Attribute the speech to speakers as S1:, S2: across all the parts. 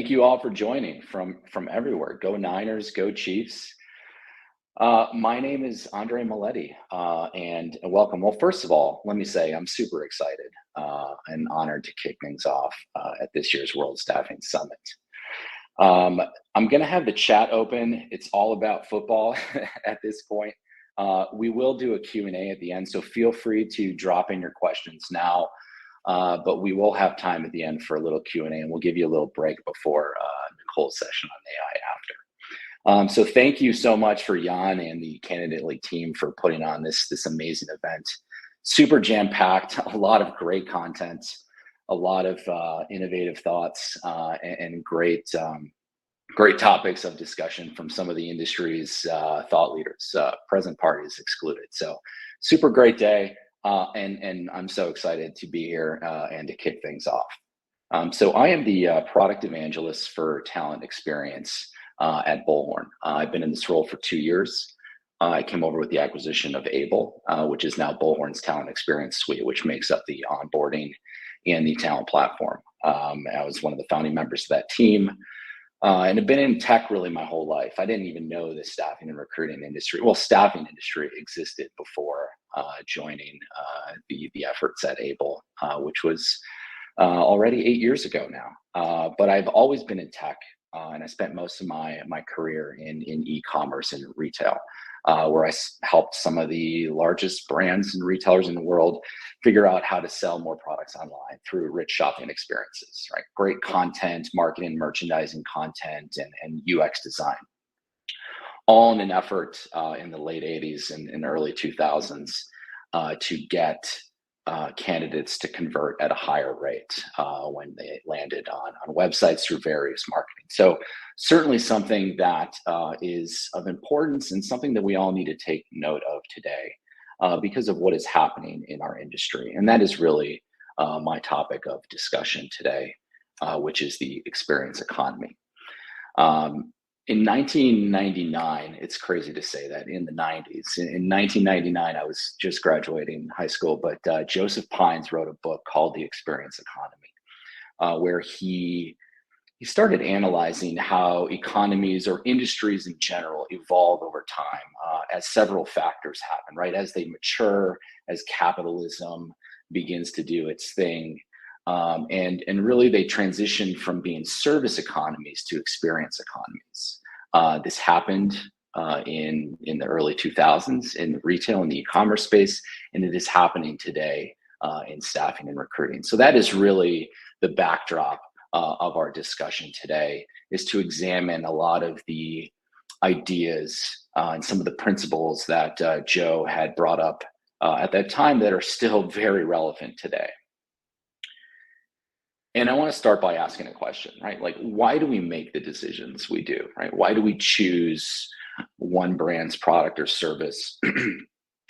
S1: thank you all for joining from everywhere. Go Niners, go Chiefs. My name is Andre Maletti, and welcome. Well, first of all, let me say I'm super excited and honored to kick things off at this year's World Staffing Summit. Um, I'm going to have the chat open. It's all about football at this point. We will do a Q&A at the end, so feel free to drop in your questions now. But we will have time at the end for a little Q&A, and we'll give you a little break before Nicole's session on AI after. So thank you so much for Jan and the Candidate League team for putting on this amazing event. Super jam-packed, a lot of great content, a lot of innovative thoughts, and great topics of discussion from some of the industry's thought leaders, present parties excluded. So super great day, and I'm so excited to be here and to kick things off. So I am the product evangelist for talent experience at Bullhorn. I've been in this role for 2 years. I came over with the acquisition of Able, which is now Bullhorn's talent experience suite, which makes up the onboarding and the talent platform. I was one of the founding members of that team. And I've been in tech really my whole life. I didn't even know the staffing and recruiting industry. Well, staffing industry existed before joining the efforts at Able, which was already 8 years ago now. But I've always been in tech, and I spent most of my career in e-commerce and retail, where I helped some of the largest brands and retailers in the world figure out how to sell more products online through rich shopping experiences, right? Great content, marketing, merchandising content, and UX design, all in an effort in the late 80s and early 2000s to get candidates to convert at a higher rate when they landed on websites through various marketing. So certainly something that is of importance and something that we all need to take note of today because of what is happening in our industry. And that is really my topic of discussion today, which is the experience economy. In 1999, it's crazy to say that in the 90s, in 1999, I was just graduating high school, but Joseph Pines wrote a book called The Experience Economy, where he started analyzing how economies or industries in general evolve over time as several factors happen, right? As they mature, as capitalism begins to do its thing. And really they transitioned from being service economies to experience economies. This happened in the early 2000s in the retail and the e-commerce space, and it is happening today in staffing and recruiting. So that is really the backdrop of our discussion today, is to examine a lot of the ideas and some of the principles that Joe had brought up at that time that are still very relevant today. And I want to start by asking a question, right? Like, why do we make the decisions we do, right? Why do we choose one brand's product or service?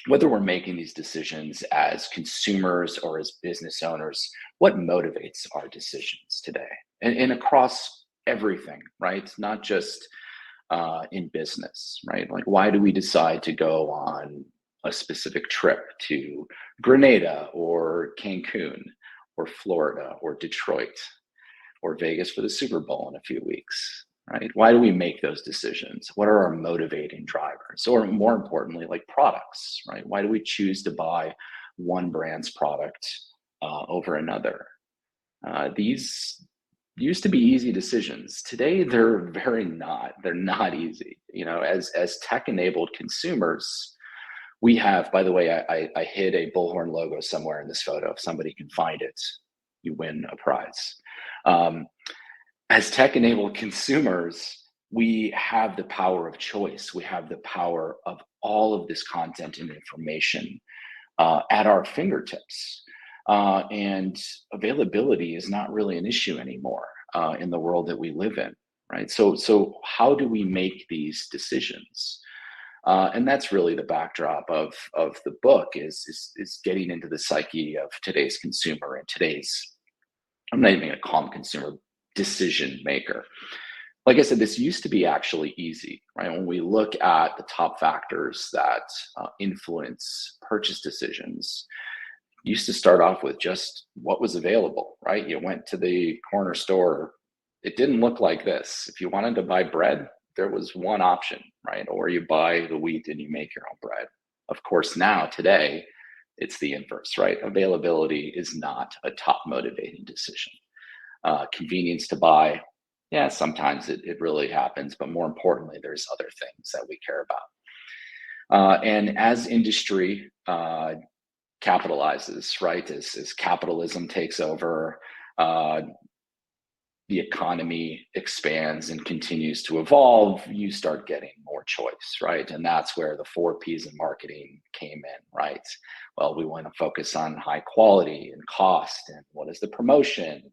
S1: Whether we're making these decisions as consumers or as business owners, what motivates our decisions today? And across everything, right? Not just in business, right? Like, why do we decide to go on a specific trip to Grenada or Cancun, or Florida, or Detroit, or Vegas for the Super Bowl in a few weeks, right? Why do we make those decisions? What are our motivating drivers? Or more importantly, like products, right? Why do we choose to buy one brand's product over another? These used to be easy decisions. Today, they're not easy. You know, as tech-enabled consumers, we have, by the way, I hid a Bullhorn logo somewhere in this photo. If somebody can find it, you win a prize. As tech-enabled consumers, we have the power of choice. We have the power of all of this content and information at our fingertips. And availability is not really an issue anymore in the world that we live in, right? So how do we make these decisions? And that's really the backdrop of the book is getting into the psyche of today's consumer and today's, I'm not even going to call them consumer, decision maker. Like I said, this used to be actually easy, right? When we look at the top factors that influence purchase decisions, used to start off with just what was available, right? You went to the corner store it didn't look like this. If you wanted to buy bread, there was one option, right? Or you buy the wheat and you make your own bread. Of course, now, today, it's the inverse, right? Availability is not a top motivating decision. Convenience to buy, yeah, sometimes it really happens, but more importantly, there's other things that we care about. And as industry capitalizes, right, as capitalism takes over, uh, the economy expands and continues to evolve, you start getting more choice, right? And that's where the 4 Ps in marketing came in, right? Well, we want to focus on high quality and cost, and what is the promotion?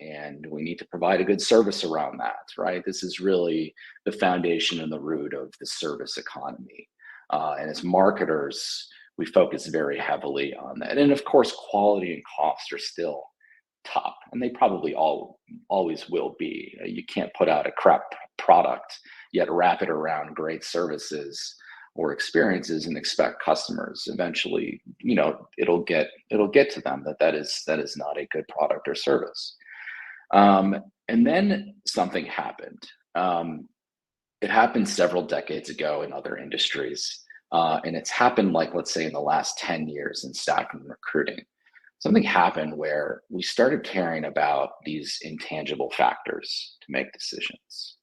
S1: And we need to provide a good service around that, right? This is really the foundation and the root of the service economy. And as marketers, we focus very heavily on that. And of course, quality and cost are still top, and they probably always will be. You can't put out a crap product yet wrap it around great services or experiences and expect customers eventually, it'll get to them that is not a good product or service. And then something happened. It happened several decades ago in other industries, and it's happened, like, let's say, in the last 10 years in staffing and recruiting. Something happened where we started caring about these intangible factors to make decisions.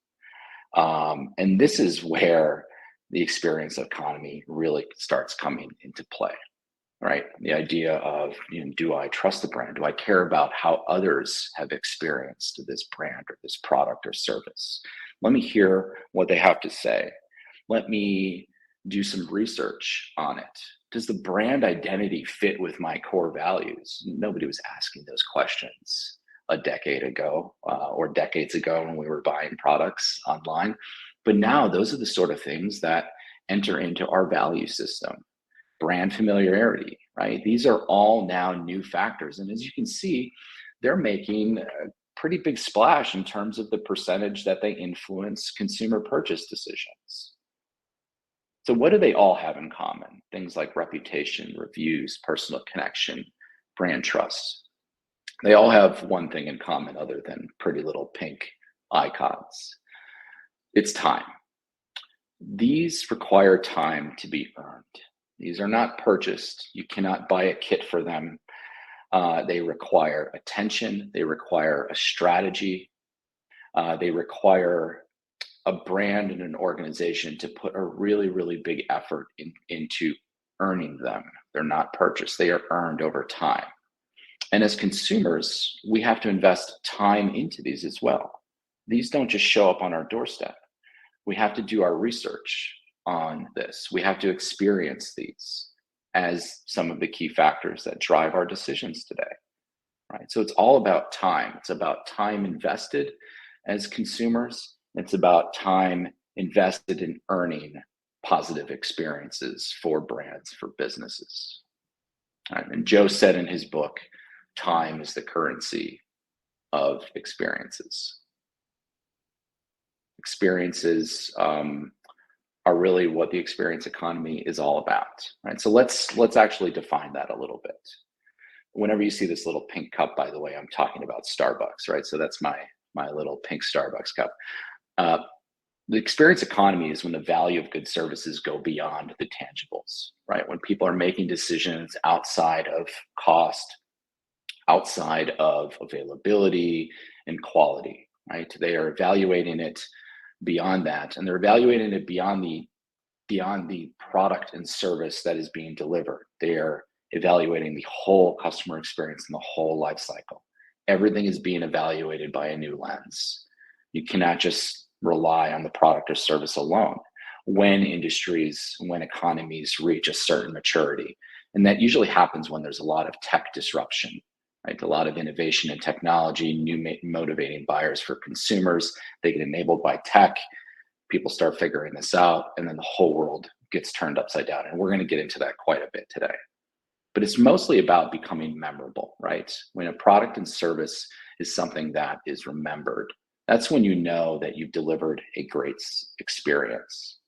S1: And this is where the experience economy really starts coming into play, right? The idea of, do I trust the brand? Do I care about how others have experienced this brand or this product or service? Let me hear what they have to say. Let me do some research on it. Does the brand identity fit with my core values? Nobody was asking those questions a decade ago or decades ago when we were buying products online. But now those are the sort of things that enter into our value system. Brand familiarity, right? These are all now new factors. And as you can see, they're making a pretty big splash in terms of the percentage that they influence consumer purchase decisions. So what do they all have in common? Things like reputation, reviews, personal connection, brand trust. They all have one thing in common other than pretty little pink icons. It's time. These require time to be earned. These are not purchased. You cannot buy a kit for them. They require attention. They require a strategy. They require a brand and an organization to put a really, really big effort into earning them. They're not purchased. They are earned over time. And as consumers, we have to invest time into these as well. These don't just show up on our doorstep. We have to do our research on this. We have to experience these as some of the key factors that drive our decisions today, right? So it's all about time. It's about time invested as consumers. It's about time invested in earning positive experiences for brands, for businesses. Right? And Joe said in his book, time is the currency of experiences. Experiences are really what the experience economy is all about, right? So let's actually define that a little bit. Whenever you see this little pink cup, by the way, I'm talking about Starbucks, right? So that's my little pink Starbucks cup. The experience economy is when the value of good services go beyond the tangibles, right? When people are making decisions outside of cost, outside of availability and quality, right? They are evaluating it beyond that, and they're evaluating it beyond the product and service that is being delivered. They are evaluating the whole customer experience and the whole life cycle. Everything is being evaluated by a new lens. You cannot just rely on the product or service alone when economies reach a certain maturity. And that usually happens when there's a lot of tech disruption, right? A lot of innovation and technology, new motivating buyers for consumers. They get enabled by tech. People start figuring this out, and then the whole world gets turned upside down. And we're going to get into that quite a bit today. But it's mostly about becoming memorable, right? When a product and service is something that is remembered, that's when you know that you've delivered a great experience.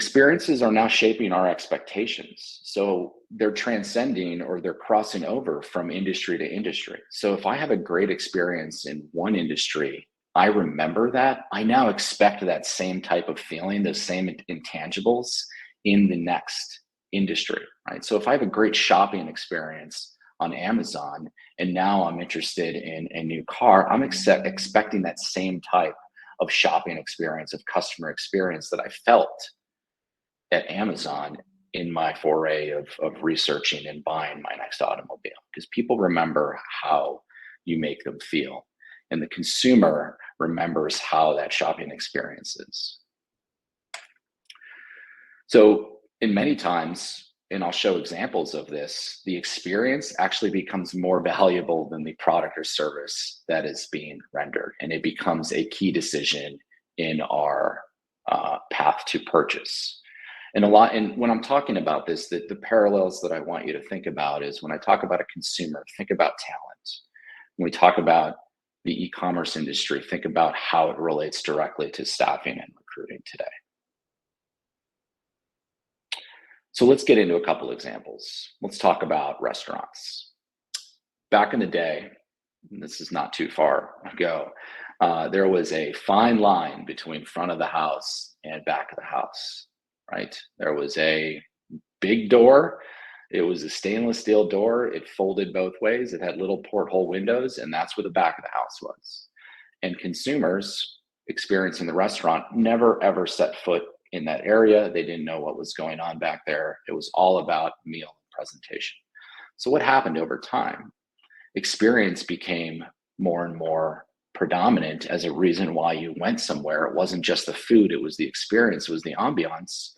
S1: Experiences are now shaping our expectations. So they're transcending or they're crossing over from industry to industry. So if I have a great experience in one industry, I remember that. I now expect that same type of feeling, those same intangibles in the next industry, right? So if I have a great shopping experience on Amazon and now I'm interested in a new car, I'm expecting that same type of shopping experience, of customer experience that I felt at Amazon in my foray of researching and buying my next automobile, because people remember how you make them feel, and the consumer remembers how that shopping experience is. So, in many times, and I'll show examples of this, the experience actually becomes more valuable than the product or service that is being rendered, and it becomes a key decision in our path to purchase. And when I'm talking about this, the parallels that I want you to think about is when I talk about a consumer, think about talent. When we talk about the e-commerce industry, think about how it relates directly to staffing and recruiting today. So let's get into a couple examples. Let's talk about restaurants. Back in the day, and this is not too far ago, there was a fine line between front of the house and back of the house, right? There was a big door. It was a stainless steel door. It folded both ways. It had little porthole windows, and that's where the back of the house was. And consumers experiencing the restaurant never ever set foot in that area. They didn't know what was going on back there. It was all about meal presentation. So what happened over time? Experience became more and more predominant as a reason why you went somewhere. It wasn't just the food, it was the experience, it was the ambiance.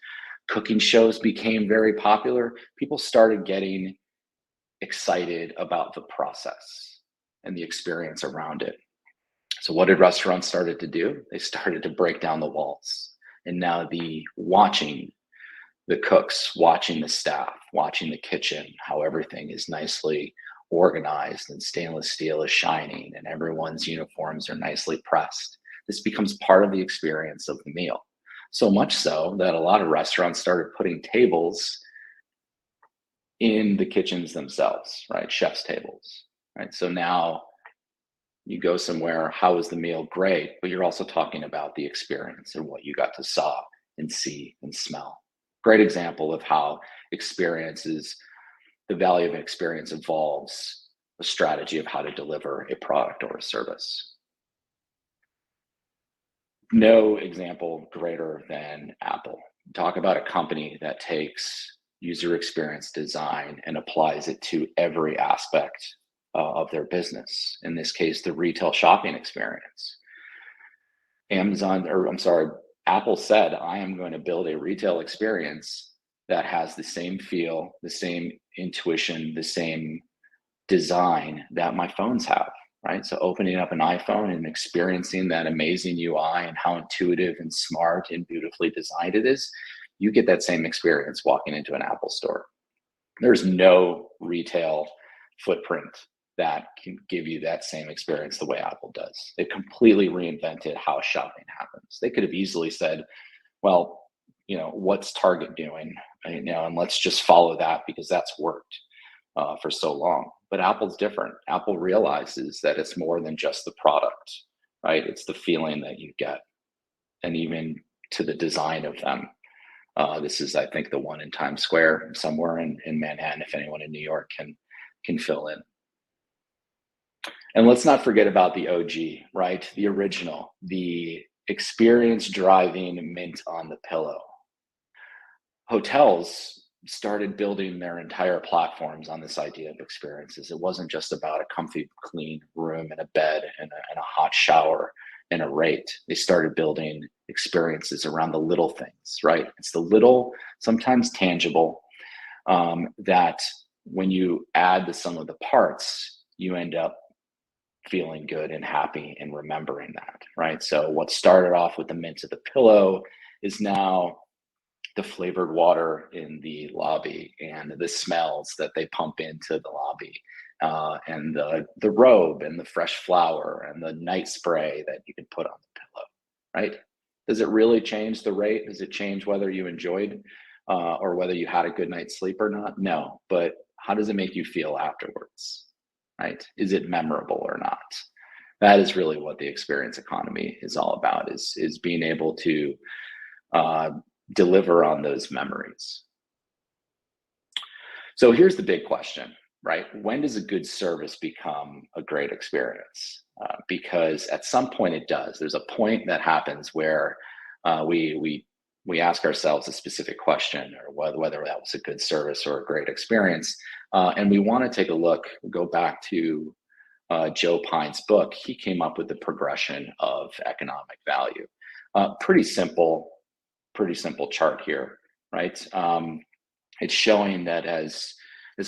S1: Cooking shows became very popular. People started getting excited about the process and the experience around it. So what did restaurants started to do? They started to break down the walls. And now the watching the cooks, watching the staff, watching the kitchen, how everything is nicely organized and stainless steel is shining and everyone's uniforms are nicely pressed. This becomes part of the experience of the meal. So much so that a lot of restaurants started putting tables in the kitchens themselves, right? Chef's tables, right? So now you go somewhere, how was the meal? Great, but you're also talking about the experience and what you got to saw and see and smell. Great example of how experiences, the value of an experience evolves a strategy of how to deliver a product or a service. No example greater than Apple. Talk about a company that takes user experience design and applies it to every aspect of their business. In this case, the retail shopping experience. Apple said, I am going to build a retail experience that has the same feel, the same intuition, the same design that my phones have, right? So opening up an iPhone and experiencing that amazing UI and how intuitive and smart and beautifully designed it is, you get that same experience walking into an Apple store. There's no retail footprint that can give you that same experience the way Apple does. They completely reinvented how shopping happens. They could have easily said, well, what's Target doing? And let's just follow that because that's worked for so long. But Apple's different. Apple realizes that it's more than just the product, right? It's the feeling that you get, and even to the design of them. This is, I think, the one in Times Square somewhere in Manhattan, if anyone in New York can fill in. And let's not forget about the OG, right? The original, the experience driving mint on the pillow. Hotels started building their entire platforms on this idea of experiences. It wasn't just about a comfy, clean room and a bed and a hot shower and a rate. They started building experiences around the little things, right? It's the little, sometimes tangible, that when you add the sum of the parts, you end up feeling good and happy and remembering that, right? So what started off with the mint of the pillow is now the flavored water in the lobby and the smells that they pump into the lobby, and the robe and the fresh flower and the night spray that you can put on the pillow, right? Does it really change the rate? Does it change whether you enjoyed or whether you had a good night's sleep or not? No. But how does it make you feel afterwards? Right? Is it memorable or not? That is really what the experience economy is all about, is being able to uh, deliver on those memories. So here's the big question, right? When does a good service become a great experience? Because at some point it does. There's a point that happens where we ask ourselves a specific question, or whether that was a good service or a great experience, and we want to take a look. Go back to Joe Pine's book. He came up with the progression of economic value. Pretty simple chart here, right? It's showing that as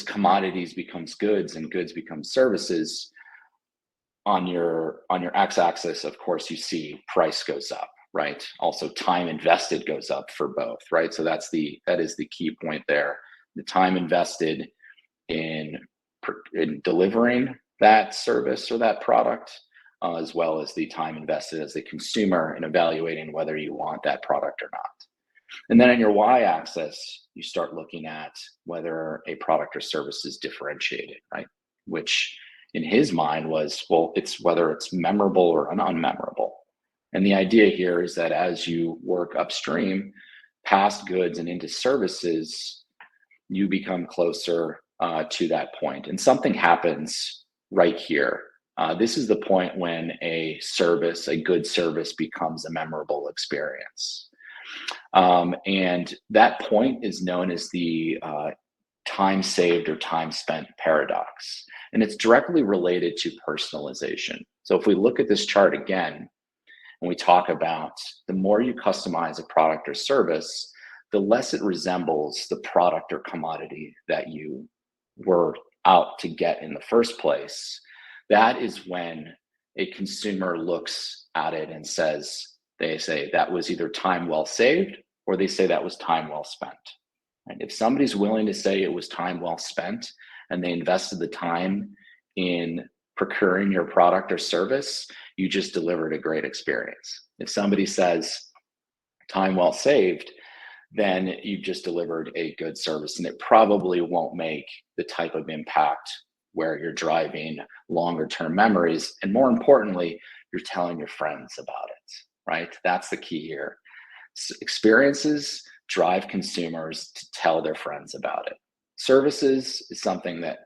S1: commodities becomes goods and goods become services, on your x-axis, of course, you see price goes up, right? Also, time invested goes up for both, right? So that is the key point there. The time invested in delivering that service or that product, as well as the time invested as the consumer in evaluating whether you want that product or not. And then on your y-axis, you start looking at whether a product or service is differentiated, right? Which in his mind was, well, it's whether it's memorable or unmemorable. And the idea here is that as you work upstream, past goods and into services, you become closer to that point. And something happens right here. This is the point when a good service becomes a memorable experience. And that point is known as the time saved or time spent paradox. And it's directly related to personalization. So if we look at this chart again, and we talk about the more you customize a product or service, the less it resembles the product or commodity that you were out to get in the first place. That is when a consumer looks at it and they say that was either time well saved, or they say that was time well spent. And if somebody's willing to say it was time well spent and they invested the time in procuring your product or service, you just delivered a great experience. If somebody says time well saved, then you've just delivered a good service, and it probably won't make the type of impact where you're driving longer term memories. And more importantly, you're telling your friends about it, right? That's the key here. Experiences drive consumers to tell their friends about it. Services is something that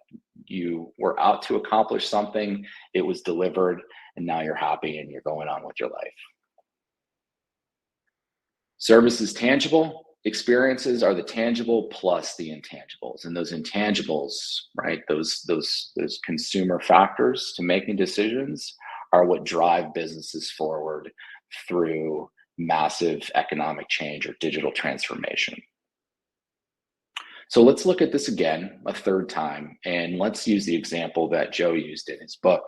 S1: you were out to accomplish something, it was delivered, and now you're happy and you're going on with your life. Service is tangible. Experiences are the tangible plus the intangibles. And those intangibles, right, those consumer factors to making decisions are what drive businesses forward through massive economic change or digital transformation. So let's look at this again a third time, and let's use the example that Joe used in his book,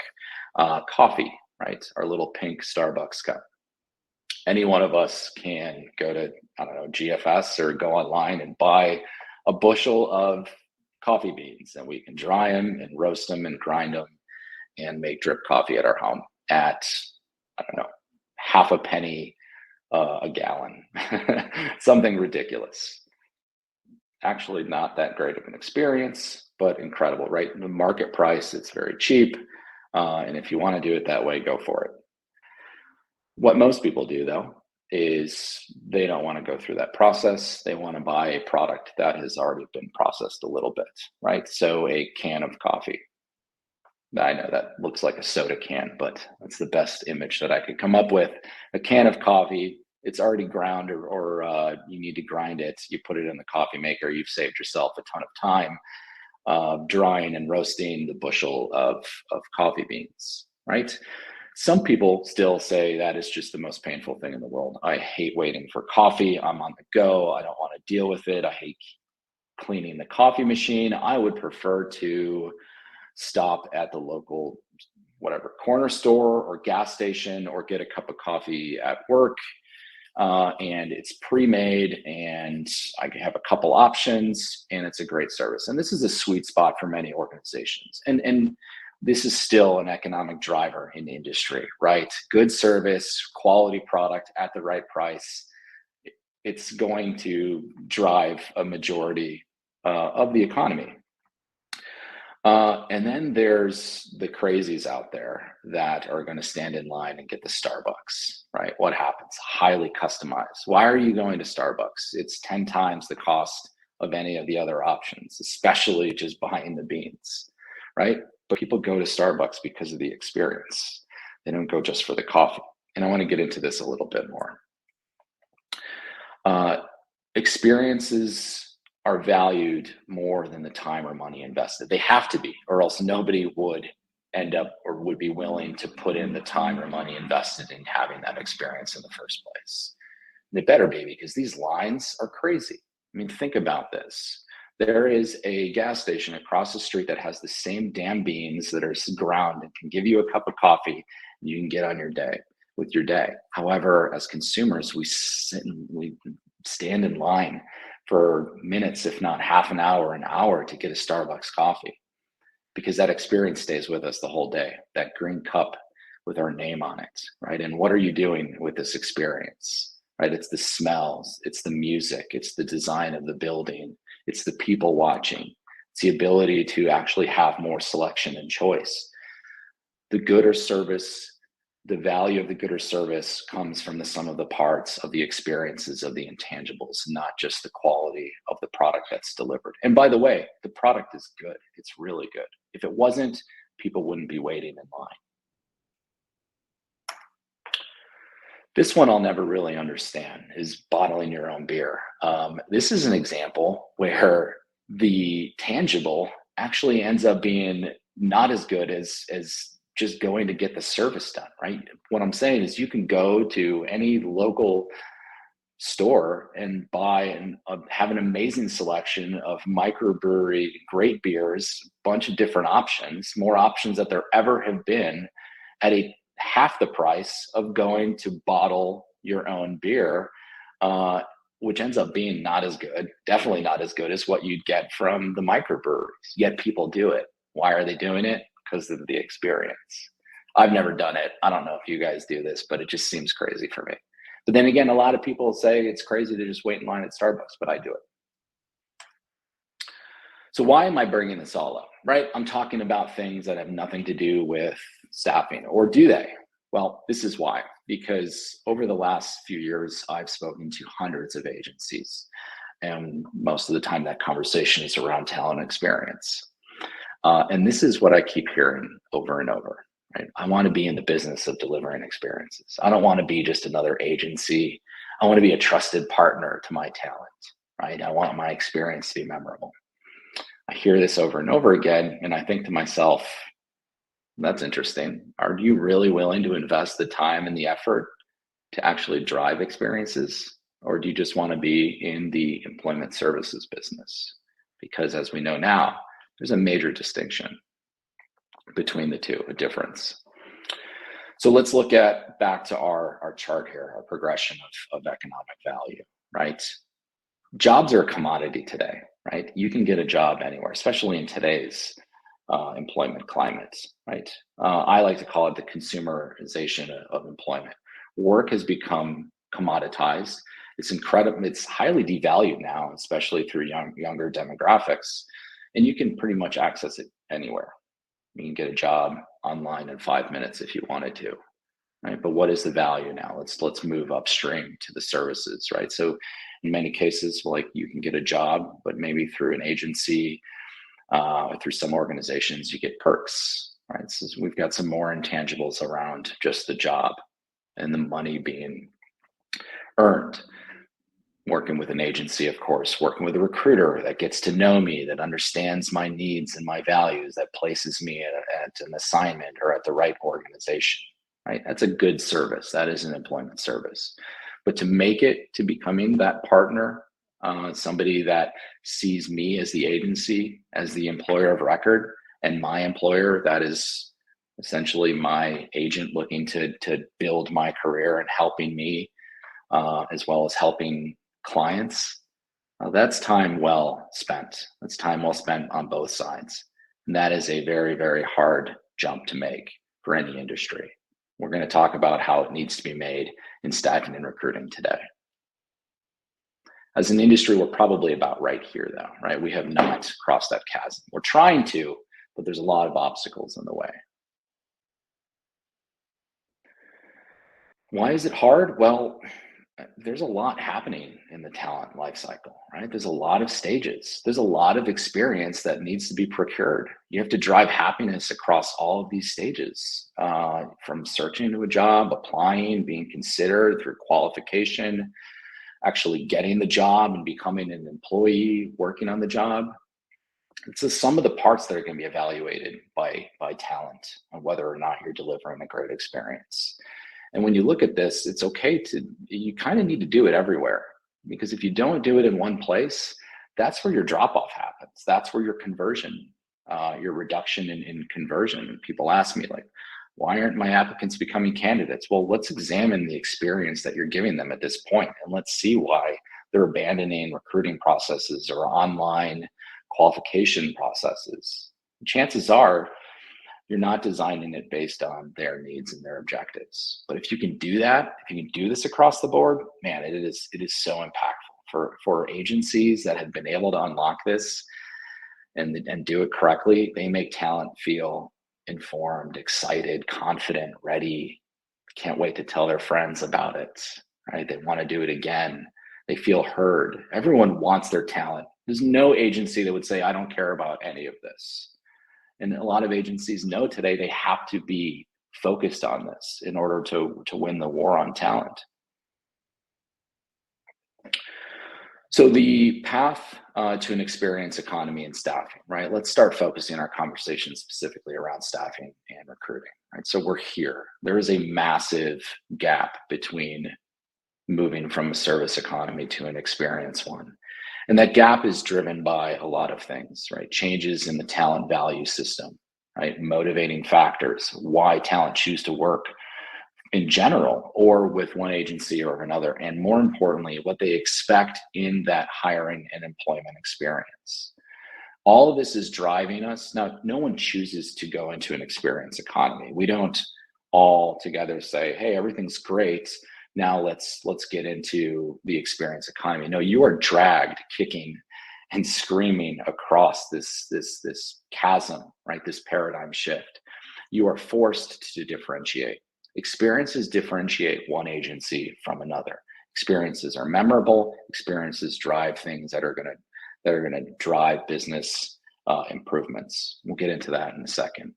S1: coffee, right? Our little pink Starbucks cup. Any one of us can go to, I don't know, GFS or go online and buy a bushel of coffee beans, and we can dry them and roast them and grind them and make drip coffee at our home at, I don't know, half a penny a gallon, something ridiculous. Actually not that great of an experience, but incredible, right? The market price, it's very cheap. And if you want to do it that way, go for it. What most people do, though, is they don't want to go through that process. They want to buy a product that has already been processed a little bit, right? So a can of coffee. I know that looks like a soda can, but that's the best image that I could come up with. A can of coffee, it's already ground, or you need to grind it. You put it in the coffee maker. You've saved yourself a ton of time drying and roasting the bushel of coffee beans, right? Some people still say that is just the most painful thing in the world. I hate waiting for coffee. I'm on the go. I don't want to deal with it. I hate cleaning the coffee machine. I would prefer to stop at the local, whatever, corner store or gas station, or get a cup of coffee at work. And it's pre-made, and I have a couple options, and it's a great service. And this is a sweet spot for many organizations. And this is still an economic driver in the industry, right? Good service, quality product at the right price. It's going to drive a majority of the economy. And then there's the crazies out there that are going to stand in line and get the Starbucks, right? What happens? Highly customized. Why are you going to Starbucks? It's 10 times the cost of any of the other options, especially just buying the beans, right? But people go to Starbucks because of the experience. They don't go just for the coffee. And I want to get into this a little bit more. Experiences are valued more than the time or money invested. They have to be, or else nobody would end up or would be willing to put in the time or money invested in having that experience in the first place. They better be, because these lines are crazy. I mean, think about this. There is a gas station across the street that has the same damn beans that are ground and can give you a cup of coffee and you can get on your day with your day. However, as consumers, we stand in line for minutes, if not half an hour to get a Starbucks coffee, because that experience stays with us the whole day. That green cup with our name on it, right? And what are you doing with this experience, right? It's the smells, it's the music, it's the design of the building, it's the people watching, it's the ability to actually have more selection and choice. The good or service, the value of the good or service comes from the sum of the parts of the experiences of the intangibles, not just the quality of the product that's delivered. And by the way, the product is good. It's really good. If it wasn't, people wouldn't be waiting in line. This one I'll never really understand is bottling your own beer. This is an example where the tangible actually ends up being not as good as just going to get the service done, right? What I'm saying is you can go to any local store and buy and have an amazing selection of microbrewery, great beers, a bunch of different options, more options that there ever have been at a half the price of going to bottle your own beer, which ends up being not as good, definitely not as good as what you'd get from the microbreweries. Yet people do it. Why are they doing it? Because of the experience. I've never done it. I don't know if you guys do this, but it just seems crazy for me. But then again, a lot of people say it's crazy to just wait in line at Starbucks, but I do it. So why am I bringing this all up, right? I'm talking about things that have nothing to do with staffing, or do they? Well, this is why. Because over the last few years, I've spoken to hundreds of agencies, and most of the time that conversation is around talent experience. And this is what I keep hearing over and over, right? I want to be in the business of delivering experiences. I don't want to be just another agency. I want to be a trusted partner to my talent, right? I want my experience to be memorable. I hear this over and over again, and I think to myself, that's interesting. Are you really willing to invest the time and the effort to actually drive experiences? Or do you just want to be in the employment services business? Because as we know now, there's a major distinction between the two, a difference. So let's look at back to our chart here, our progression of economic value, right? Jobs are a commodity today, right? You can get a job anywhere, especially in today's employment climate, right? I like to call it the consumerization of employment. Work has become commoditized. It's incredible. It's highly devalued now, especially through younger demographics. And you can pretty much access it anywhere. You can get a job online in 5 minutes if you wanted to, right? But what is the value now? Let's move upstream to the services, right? So in many cases, like you can get a job, but maybe through an agency, through some organizations, you get perks, right? So we've got some more intangibles around just the job and the money being earned. Working with an agency, of course, working with a recruiter that gets to know me, that understands my needs and my values, that places me at an assignment or at the right organization, right? That's a good service. That is an employment service. But to make it to becoming that partner, somebody that sees me as the agency, as the employer of record, and my employer, that is essentially my agent looking to build my career and helping me, as well as helping clients, that's time well spent. That's time well spent on both sides. And that is a very, very hard jump to make for any industry. We're going to talk about how it needs to be made in staffing and recruiting today. As an industry, we're probably about right here, though, right? We have not crossed that chasm. We're trying to, but there's a lot of obstacles in the way. Why is it hard? Well, there's a lot happening in the talent life cycle, right? There's a lot of stages. There's a lot of experience that needs to be procured. You have to drive happiness across all of these stages, from searching to a job, applying, being considered through qualification, actually getting the job and becoming an employee, working on the job. It's the sum of the parts that are going to be evaluated by talent on whether or not you're delivering a great experience. And when you look at this, it's okay you kind of need to do it everywhere, because if you don't do it in one place, that's where your drop off happens. That's where your conversion, your reduction in conversion. And people ask me, like, why aren't my applicants becoming candidates? Well, let's examine the experience that you're giving them at this point, and let's see why they're abandoning recruiting processes or online qualification processes. Chances are you're not designing it based on their needs and their objectives. But if you can do that, if you can do this across the board, man, it is so impactful for agencies that have been able to unlock this and do it correctly. They make talent feel informed, excited, confident, ready. Can't wait to tell their friends about it, right? They want to do it again. They feel heard. Everyone wants their talent. There's no agency that would say, I don't care about any of this. And a lot of agencies know today they have to be focused on this in order to win the war on talent. So the path to an experience economy in staffing, right? Let's start focusing our conversation specifically around staffing and recruiting, right? So we're here. There is a massive gap between moving from a service economy to an experience one. And that gap is driven by a lot of things, right? Changes in the talent value system, right? Motivating factors, why talent choose to work in general or with one agency or another. And more importantly, what they expect in that hiring and employment experience. All of this is driving us. Now, no one chooses to go into an experience economy. We don't all together say, hey, everything's great. Now let's get into the experience economy. No, you are dragged kicking and screaming across this chasm, right? This paradigm shift. You are forced to differentiate. Experiences differentiate one agency from another. Experiences are memorable. Experiences drive things that are gonna drive business improvements. We'll get into that in a second.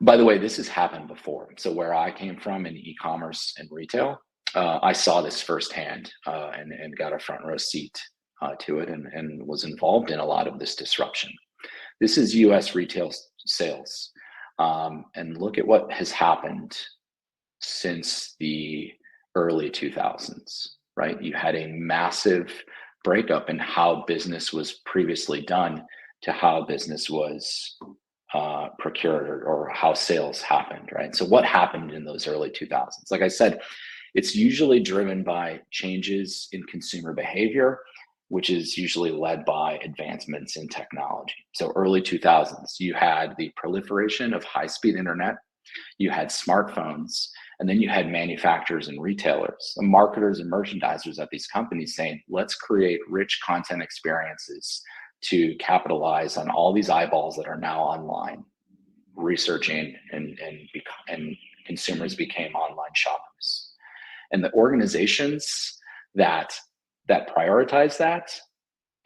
S1: By the way, this has happened before. So where I came from in e-commerce and retail, I saw this firsthand and got a front row seat to it and was involved in a lot of this disruption. This is US retail sales. And look at what has happened since the early 2000s, right? You had a massive breakup in how business was previously done to how business was procured or how sales happened, right? So what happened in those early 2000s? Like I said, it's usually driven by changes in consumer behavior, which is usually led by advancements in technology. So early 2000s, you had the proliferation of high-speed internet, you had smartphones, and then you had manufacturers and retailers, the marketers and merchandisers at these companies saying, let's create rich content experiences to capitalize on all these eyeballs that are now online, researching, and consumers became online shoppers. And the organizations that prioritized that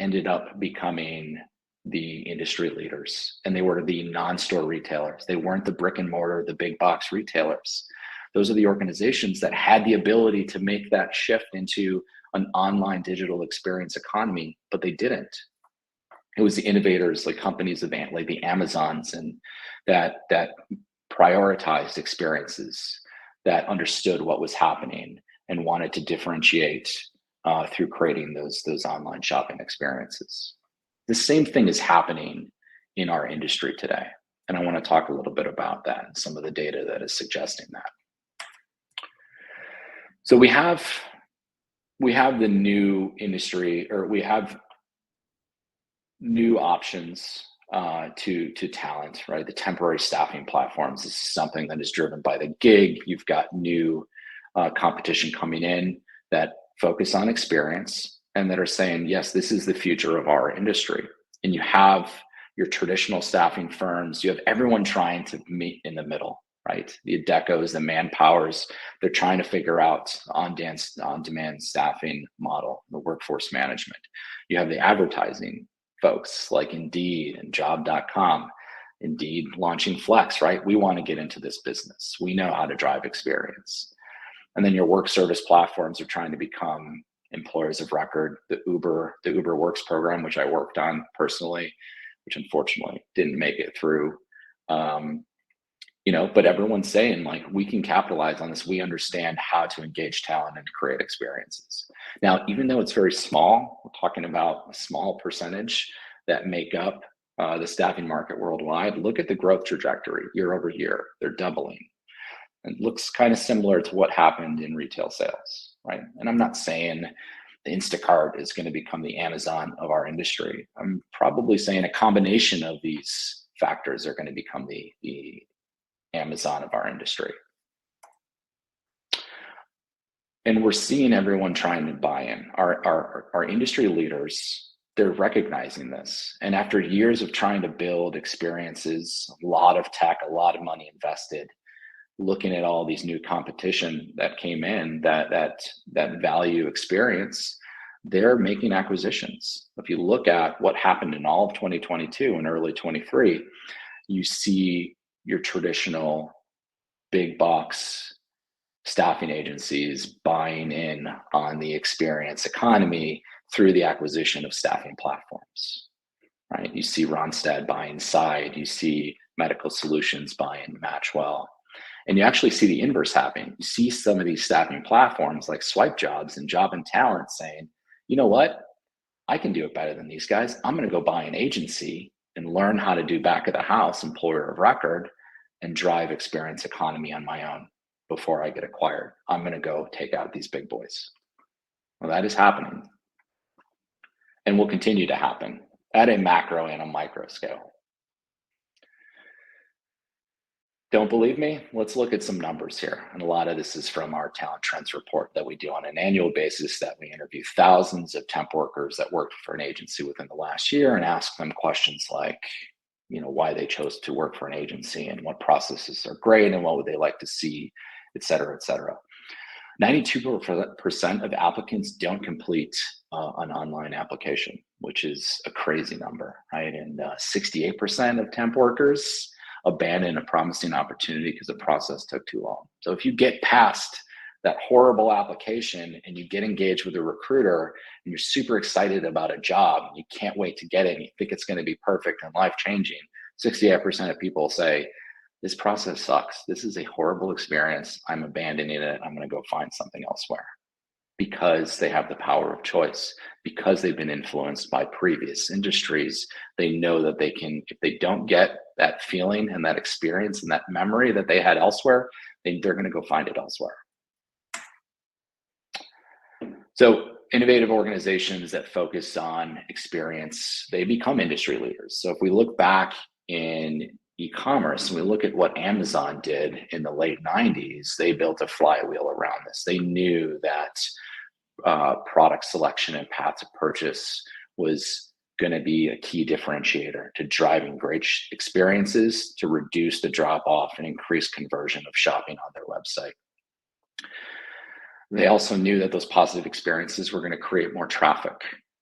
S1: ended up becoming the industry leaders, and they were the non-store retailers. They weren't the brick and mortar, the big box retailers. Those are the organizations that had the ability to make that shift into an online digital experience economy, but they didn't. It was the innovators, like companies like the Amazons, and that prioritized experiences, that understood what was happening and wanted to differentiate through creating those online shopping experiences. The same thing is happening in our industry today, and I want to talk a little bit about that and some of the data that is suggesting that. So we have the new industry, or we have new options to talent, right? The temporary staffing platforms is something that is driven by the gig. You've got new competition coming in that focus on experience and that are saying, yes, this is the future of our industry. And you have your traditional staffing firms, you have everyone trying to meet in the middle, right? The Adecos, the Manpowers, they're trying to figure out on-demand staffing model, the workforce management. You have the advertising folks like Indeed and Job.com. Indeed launching Flex, right? We want to get into this business. We know how to drive experience. And then your work service platforms are trying to become employers of record. The Uber Works program, which I worked on personally, which unfortunately didn't make it through. But everyone's saying like, we can capitalize on this. We understand how to engage talent and create experiences. Now, even though it's very small, we're talking about a small percentage that make up the staffing market worldwide. Look at the growth trajectory year over year. They're doubling. It looks kind of similar to what happened in retail sales, right? And I'm not saying the Instacart is going to become the Amazon of our industry. I'm probably saying a combination of these factors are going to become the Amazon of our industry. And we're seeing everyone trying to buy in. Our industry leaders, they're recognizing this. And after years of trying to build experiences, a lot of tech, a lot of money invested, looking at all these new competition that came in that value experience, they're making acquisitions. If you look at what happened in all of 2022 and early 23, you see your traditional big box staffing agencies buying in on the experience economy through the acquisition of staffing platforms, right? You see Randstad buying Side, you see Medical Solutions buying Matchwell. And you actually see the inverse happening. You see some of these staffing platforms like Swipe Jobs and Job and Talent saying, you know what? I can do it better than these guys. I'm going to go buy an agency and learn how to do back of the house employer of record and drive experience economy on my own before I get acquired. I'm going to go take out these big boys. Well, that is happening and will continue to happen at a macro and a micro scale. Don't believe me? Let's look at some numbers here. And a lot of this is from our talent trends report that we do on an annual basis, that we interview thousands of temp workers that worked for an agency within the last year and ask them questions like, why they chose to work for an agency and what processes are great and what would they like to see, et cetera, et cetera. 92% of applicants don't complete an online application, which is a crazy number, right? And 68% of temp workers abandon a promising opportunity because the process took too long. So if you get past that horrible application and you get engaged with a recruiter and you're super excited about a job and you can't wait to get it and you think it's going to be perfect and life-changing, 68% of people say, this process sucks. This is a horrible experience. I'm abandoning it. I'm going to go find something elsewhere, because they have the power of choice, because they've been influenced by previous industries. They know that they can, if they don't get that feeling and that experience and that memory that they had elsewhere, they're going to go find it elsewhere. So innovative organizations that focus on experience, they become industry leaders. So if we look back in e-commerce and we look at what Amazon did in the late 90s, they built a flywheel around this. They knew that product selection and path to purchase was going to be a key differentiator to driving great experiences, to reduce the drop off and increase conversion of shopping on their website. They also knew that those positive experiences were going to create more traffic,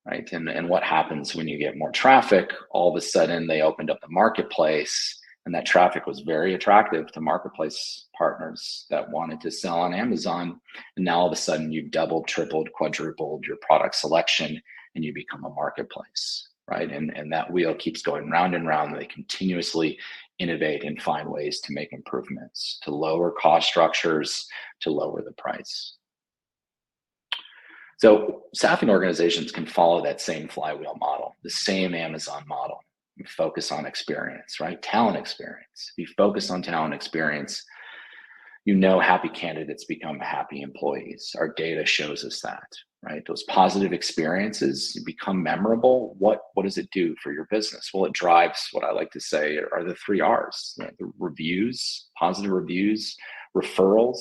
S1: right? And what happens when you get more traffic? All of a sudden, they opened up the marketplace, and that traffic was very attractive to marketplace partners that wanted to sell on Amazon. And now all of a sudden, you've doubled, tripled, quadrupled your product selection, and you become a marketplace, right? And that wheel keeps going round and round. And they continuously innovate and find ways to make improvements, to lower cost structures, to lower the price. So staffing organizations can follow that same flywheel model, the same Amazon model. You focus on experience, right? Talent experience. If you focus on talent experience, happy candidates become happy employees. Our data shows us that. right? Those positive experiences become memorable. What does it do for your business? Well, it drives what I like to say are the three R's: the reviews, positive reviews, referrals,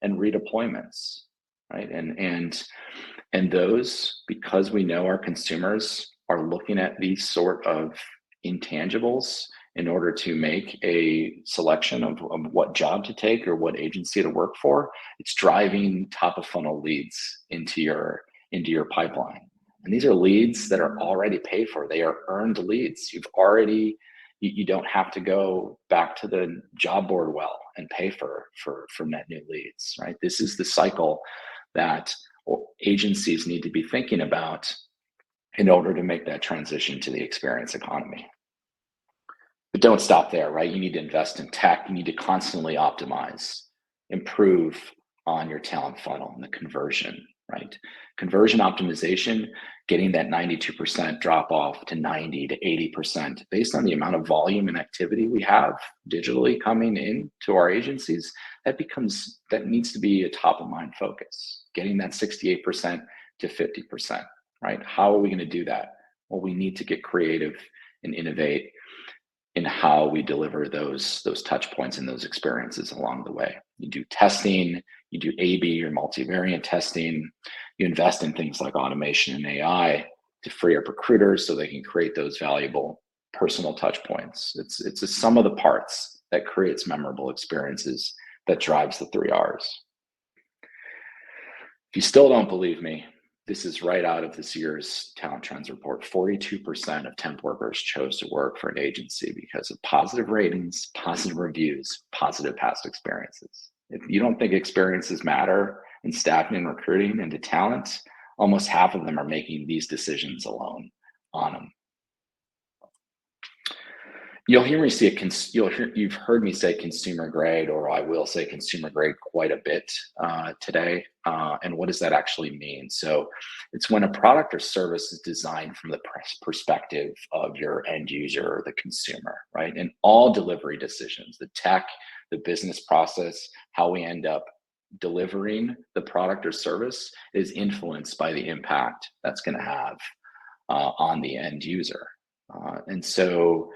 S1: and redeployments, right? And those, because we know our consumers are looking at these sort of intangibles in order to make a selection of what job to take or what agency to work for, it's driving top of funnel leads into your pipeline. And these are leads that are already paid for. They are earned leads. You don't have to go back to the job board well and pay for net new leads, right? This is the cycle that agencies need to be thinking about in order to make that transition to the experience economy. But don't stop there, right? You need to invest in tech. You need to constantly optimize, improve on your talent funnel and the conversion, right? Conversion optimization, getting that 92% drop off to 90 to 80% based on the amount of volume and activity we have digitally coming in to our agencies. That needs to be a top of mind focus, getting that 68% to 50%, right? How are we going to do that? Well, we need to get creative and innovate in how we deliver those touch points and those experiences along the way. You do testing, you do A/B or multivariate testing, you invest in things like automation and AI to free up recruiters so they can create those valuable personal touch points. It's a sum of the parts that creates memorable experiences that drives the three R's. If you still don't believe me, this is right out of this year's Talent Trends report. 42% of temp workers chose to work for an agency because of positive ratings, positive reviews, positive past experiences. If you don't think experiences matter in staffing and recruiting into talent, almost half of them are making these decisions alone on them. You'll hear me say you've heard me say consumer grade, or I will say consumer grade quite a bit today. And what does that actually mean? So it's when a product or service is designed from the perspective of your end user or the consumer, right? And all delivery decisions, the tech, the business process, how we end up delivering the product or service is influenced by the impact that's going to have on the end user. And so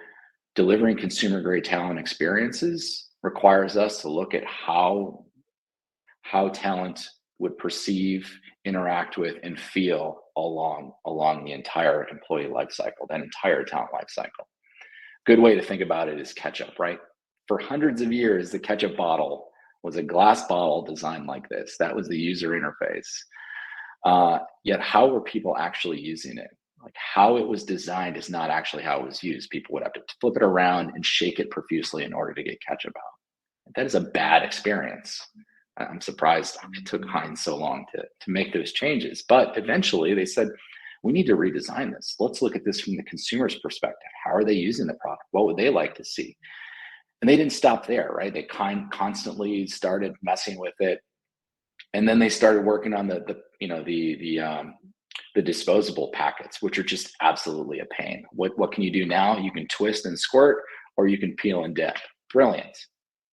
S1: delivering consumer grade talent experiences requires us to look at how talent would perceive, interact with, and feel along the entire employee life cycle, that entire talent life cycle. Good way to think about it is ketchup, right? For hundreds of years, the ketchup bottle was a glass bottle designed like this. That was the user interface. Yet how were people actually using it? Like how it was designed is not actually how it was used. People would have to flip it around and shake it profusely in order to get ketchup out. That is a bad experience. I'm surprised it took Heinz so long to make those changes. But eventually they said, we need to redesign this. Let's look at this from the consumer's perspective. How are they using the product? What would they like to see? And they didn't stop there, right? They constantly started messing with it. And then they started working on the disposable packets, which are just absolutely a pain. What can you do now? You can twist and squirt, or you can peel and dip. Brilliant.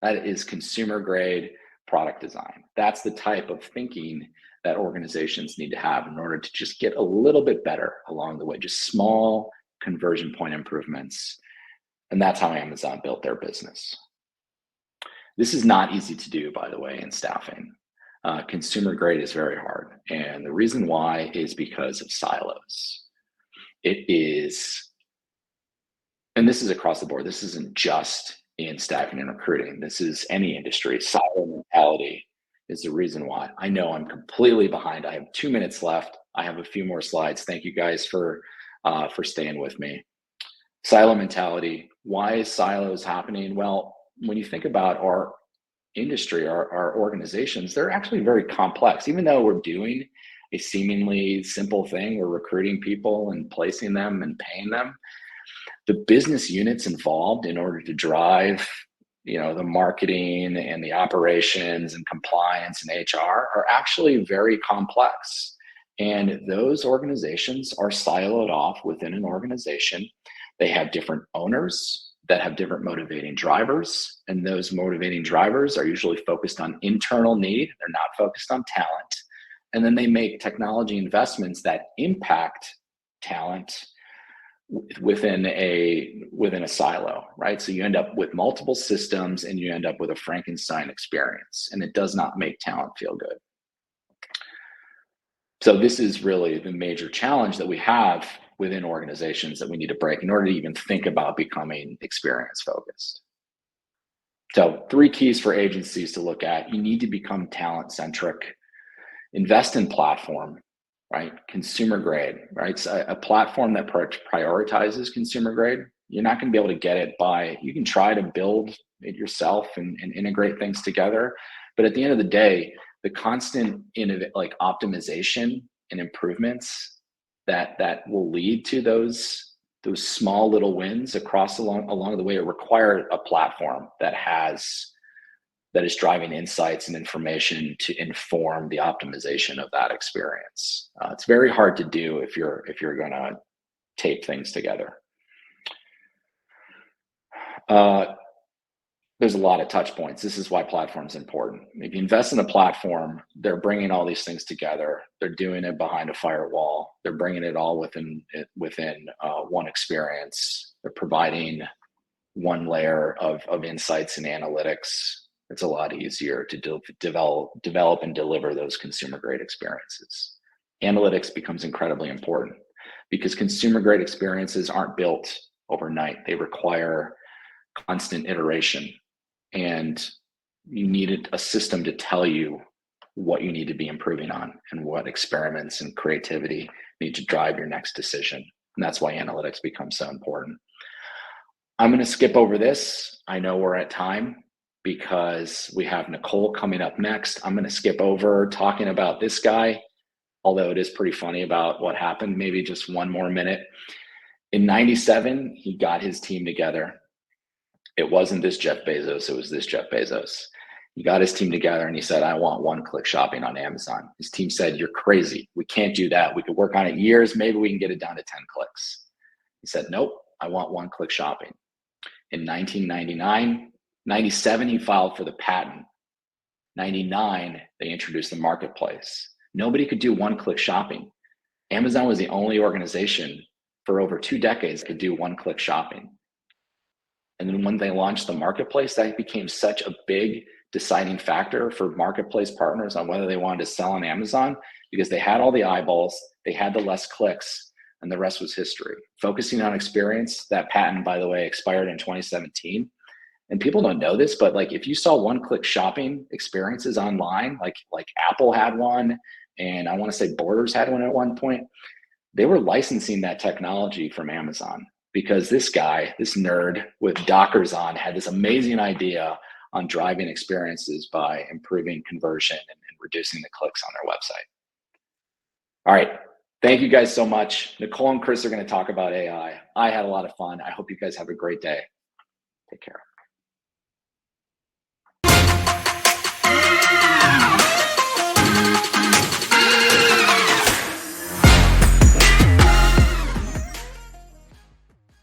S1: That is consumer grade product design. That's the type of thinking that organizations need to have in order to just get a little bit better along the way, just small conversion point improvements. And that's how Amazon built their business. This is not easy to do, by the way, in staffing. Consumer grade is very hard. And the reason why is because of silos. It is, and this is across the board. This isn't just in staffing and recruiting. This is any industry. Silo mentality is the reason why. I know I'm completely behind. I have 2 minutes left. I have a few more slides. Thank you guys for staying with me. Silo mentality. Why is silos happening? Well, when you think about our industry, our organizations, they're actually very complex. Even though we're doing a seemingly simple thing, we're recruiting people and placing them and paying them, the business units involved in order to drive the marketing and the operations and compliance and HR are actually very complex. And those organizations are siloed off within an organization. They have different owners that have different motivating drivers. And those motivating drivers are usually focused on internal need. They're not focused on talent. And then they make technology investments that impact talent within a silo, right? So you end up with multiple systems and you end up with a Frankenstein experience, and it does not make talent feel good. So this is really the major challenge that we have within organizations that we need to break in order to even think about becoming experience focused. So 3 keys for agencies to look at: you need to become talent centric, invest in platform, right? Consumer grade, right? So a platform that prioritizes consumer grade, you're not going to be able to get it by, you can try to build it yourself and integrate things together. But at the end of the day, the constant like optimization and improvements that will lead to those small little wins along the way require a platform that is driving insights and information to inform the optimization of that experience. It's very hard to do if you're going to tape things together. There's a lot of touch points. This is why platform's important. If you invest in a platform, they're bringing all these things together. They're doing it behind a firewall. They're bringing it all within one experience. They're providing one layer of insights and analytics. It's a lot easier to develop and deliver those consumer grade experiences. Analytics becomes incredibly important because consumer grade experiences aren't built overnight. They require constant iteration, and you needed a system to tell you what you need to be improving on and what experiments and creativity need to drive your next decision. And that's why analytics becomes so important. I'm going to skip over this. I know we're at time because we have Nicole coming up next. I'm going to skip over talking about this guy, although it is pretty funny about what happened. Maybe just one more minute. In '97, he got his team together. It wasn't this Jeff Bezos, it was this Jeff Bezos. He got his team together and he said, I want one-click shopping on Amazon. His team said, you're crazy. We can't do that. We could work on it years. Maybe we can get it down to 10 clicks. He said, nope, I want one-click shopping. In 97, he filed for the patent. 99, they introduced the marketplace. Nobody could do one-click shopping. Amazon was the only organization for over 2 decades that could do one-click shopping. And then when they launched the marketplace, that became such a big deciding factor for marketplace partners on whether they wanted to sell on Amazon, because they had all the eyeballs, they had the less clicks, and the rest was history. Focusing on experience, that patent, by the way, expired in 2017. And people don't know this, but like if you saw one-click shopping experiences online, like Apple had one, and I want to say Borders had one at one point, they were licensing that technology from Amazon. Because this guy, this nerd with Dockers on, had this amazing idea on driving experiences by improving conversion and reducing the clicks on their website. All right. Thank you guys so much. Nicole and Chris are going to talk about AI. I had a lot of fun. I hope you guys have a great day. Take care.